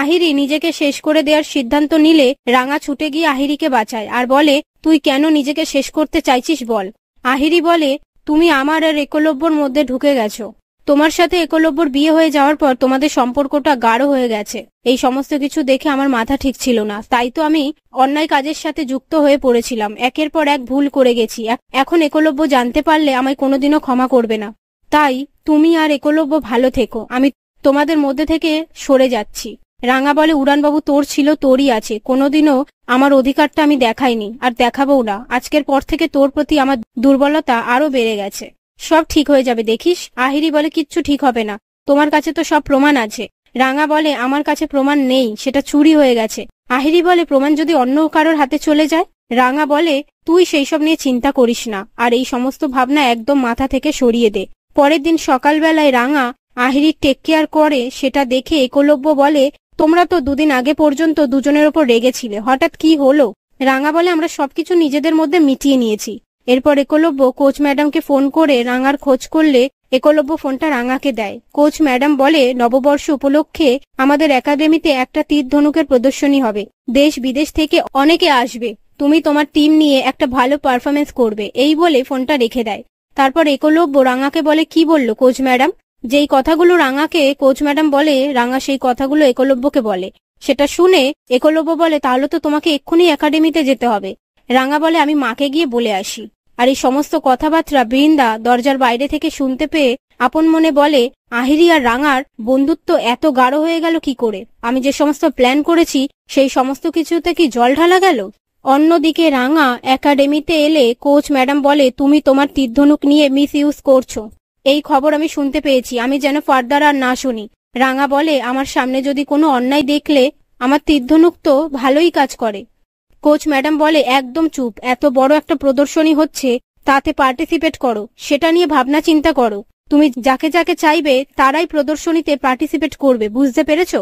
আহিরি নিজেকে শেষ করে দেওয়ার সিদ্ধান্ত নিলে রাঙা ছুটে গিয়ে আহিরিকে বাঁচায় আর বলে, তুই কেন নিজেকে শেষ করতে চাইছিস বল। আহিরি বলে, তুমি আমার আর একলব্যর মধ্যে ঢুকে গেছো। তোমার সাথে একলব্যর বিয়ে হয়ে যাওয়ার পর তোমাদের সম্পর্কটা গাঢ় হয়ে গেছে। এই সমস্ত কিছু দেখে আমার মাথা ঠিক ছিল না, তাই তো আমি অন্যায় কাজের সাথে যুক্ত হয়ে পড়েছিলাম। একের পর এক ভুল করে গেছি। এখন একলব্য জানতে পারলে আমায় কোনোদিনও ক্ষমা করবে না। তাই তুমি আর একলব্য ভালো থেকো, আমি তোমাদের মধ্যে থেকে সরে যাচ্ছি। রাঙা বলে, উড়ানবাবু তোর ছিল তোরই আছে, কোনোদিনও আমার অধিকারটা আমি দেখাইনি আর দেখাবও না। আজকের পর থেকে তোর প্রতি আমার দুর্বলতা আরো বেড়ে গেছে। সব ঠিক হয়ে যাবে দেখিস। আহিরি বলে, কিচ্ছু ঠিক হবে না, তোমার কাছে তো সব প্রমাণ আছে। রাঙা বলে, আমার কাছে প্রমাণ নেই, সেটা চুরি হয়ে গেছে। আহিরি বলে, প্রমাণ যদি অন্য কারোর হাতে চলে যায়? রাঙা বলে, তুই সেই সব নিয়ে চিন্তা করিস না, আর এই সমস্ত ভাবনা একদম মাথা থেকে সরিয়ে দে। পরের দিন সকালবেলায় রাঙা আহিরির টেক কেয়ার করে, সেটা দেখে একলব্য বলে, তোমরা তো দুদিন আগে পর্যন্ত দুজনের ওপর রেগেছিলে, হঠাৎ কি হলো? রাঙা বলে, আমরা সবকিছু নিজেদের মধ্যে মিটিয়ে নিয়েছি। এরপর একলব্য কোচ ম্যাডামকে ফোন করে রাঙার খোঁজ করলে একলব্য ফোনটা রাঙাকে দেয়। কোচ ম্যাডাম বলে, নববর্ষ উপলক্ষে আমাদের একাডেমিতে একটা তীর ধনুকের প্রদর্শনী হবে, দেশ বিদেশ থেকে অনেকে আসবে, তুমি তোমার টিম নিয়ে একটা ভালো পারফরমেন্স করবে। এই বলে ফোনটা রেখে দেয়। তারপর একলব্য রাঙাকে বলে, কি বলল কোচ ম্যাডাম? যেই কথাগুলো রাঙাকে কোচ ম্যাডাম বলে, রাঙা সেই কথাগুলো একলব্যকে বলে। সেটা শুনে একলব্য বলে, তাহলে তো তোমাকে এক্ষুনি একাডেমিতে যেতে হবে। রাঙা বলে, আমি মাকে গিয়ে বলে আসি। আর এই সমস্ত কথাবার্তা বৃন্দা দরজার বাইরে থেকে শুনতে পেয়ে আপন মনে বলে, আহিরি আর রাঙার বন্ধুত্ব এত গাঢ় হয়ে গেল কি করে? আমি যে সমস্ত প্ল্যান করেছি সেই সমস্ত কিছুতে কি জল ঢালা গেল? অন্যদিকে রাঙা একাডেমিতে এলে কোচ ম্যাডাম বলে, তুমি তোমার তীরধনুক নিয়ে মিস ইউজ করছো, এই খবর আমি শুনতে পেয়েছি, আমি যেন ফার্দার আর না শুনি। রাঙা বলে, আমার সামনে যদি কোনো অন্যায় দেখলে, আমার তীরধনুক তো ভালোই কাজ করে। কোচ ম্যাডাম বলে, একদম চুপ, এত বড় একটা প্রদর্শনী হচ্ছে, তাতে পার্টিসিপেট করো, সেটা নিয়ে ভাবনা চিন্তা করো। তুমি যাকে যাকে চাইবে তারাই প্রদর্শনীতে পার্টিসিপেট করবে, বুঝতে পেরেছো?